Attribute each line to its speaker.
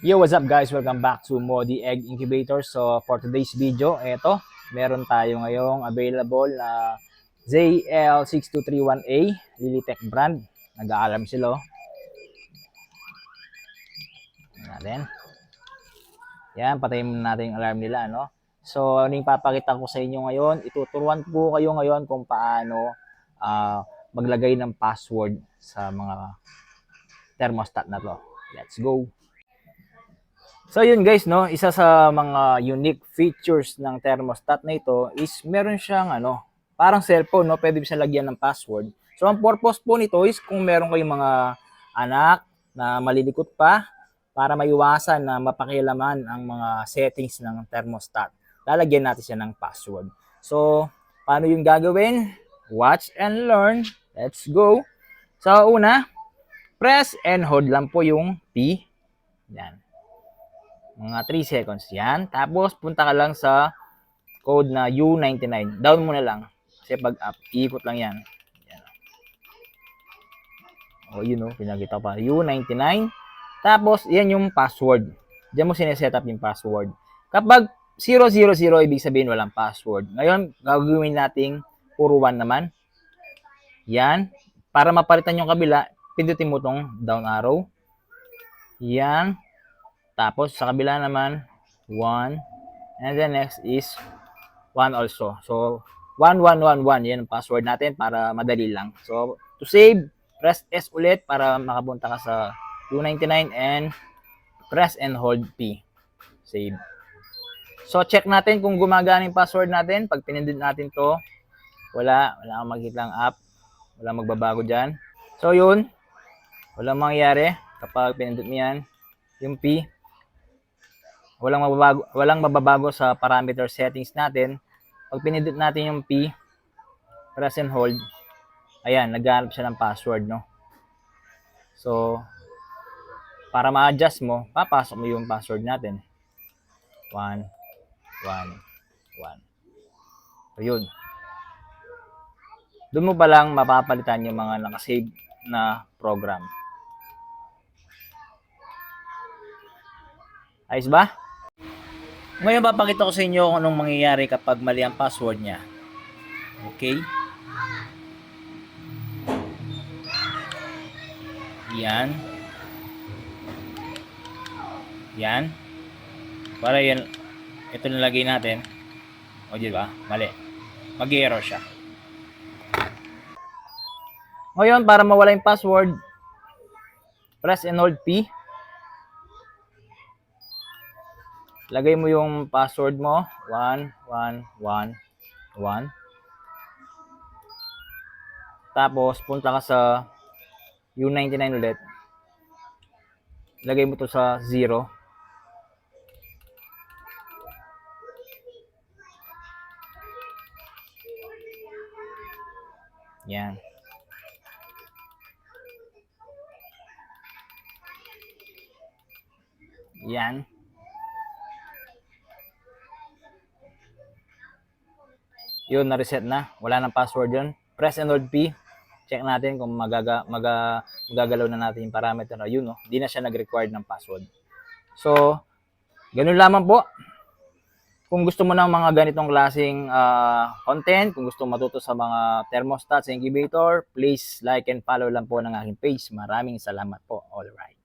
Speaker 1: Yo, what's up guys? Welcome back to Modi Egg Incubator. So, for today's video, meron tayo ngayong available na ZL6231A Lilitech brand. Nag-aalarm sila. Natin. Yan, patayin muna natin yung alarm nila, no? So, ano yung papakita ko sa inyo ngayon? Ituturuan ko kayo ngayon kung paano maglagay ng password sa mga thermostat na to. Let's go! So yun guys, no, isa sa mga unique features ng thermostat na ito is meron siyang parang cellphone, no, pwede siya lagyan ng password. So ang purpose po nito is kung meron kayong mga anak na malilikot pa, para maiwasan na mapakialaman ang mga settings ng thermostat. Lalagyan natin siya ng password. So, paano yung gagawin? Watch and learn. Let's go. So una, press and hold lang po yung P. Yan. Mga 3 seconds yan. Tapos, punta ka lang sa code na U99. Down mo na lang. Kasi pag up, iikot lang yan. Yan. O, yun o. Pinakita pa. U99. Tapos, yan yung password. Diyan mo sineset up yung password. Kapag 000, ibig sabihin walang password. Ngayon, gagawin nating puro 1 naman. Yan. Para mapalitan yung kabila, pindutin mo tong down arrow. Yan. Tapos, sa kabila naman, 1. And the next is 1 also. So, 1111. Yan ang password natin para madali lang. So, to save, press S ulit para makapunta ka sa U99 and press and hold P. Save. So, check natin kung gumagana yung password natin. Pag pinindot natin to, wala kang makikita ang app. Wala magbabago dyan. So, yun. Walang mangyayari kapag pinindot mo yan. Yung P. Walang mababago sa parameter settings natin. Pag pinindot natin yung P, press and hold, ayan, naghahanap siya ng password, no? So, para ma-adjust mo, papasok mo yung password natin. 1, 1, 1. So, yun. Doon mo pa lang mapapalitan yung mga nakasave na program. Ayos ba? Ngayon, papakita ko sa inyo kung anong mangyayari kapag mali ang password niya. Okay? Yan. Yan. Para yan, ito nilagay natin. O, di ba? Mali. Mag-error siya. Ngayon, para mawala yung password, press and hold P. Lagay mo yung password mo. 1, 1, 1, 1. Tapos, punta ka sa U99 ulit. Lagay mo to sa 0. Yan. Yan. Yun, na-reset na. Wala nang password yun. Press and hold P. Check natin kung magagalaw na natin yung parameter na yun. No? Hindi na siya nag-required ng password. So, ganun lamang po. Kung gusto mo ng mga ganitong klaseng content, kung gusto matuto sa mga thermostat sa incubator, please like and follow lang po ng aking page. Maraming salamat po. Alright.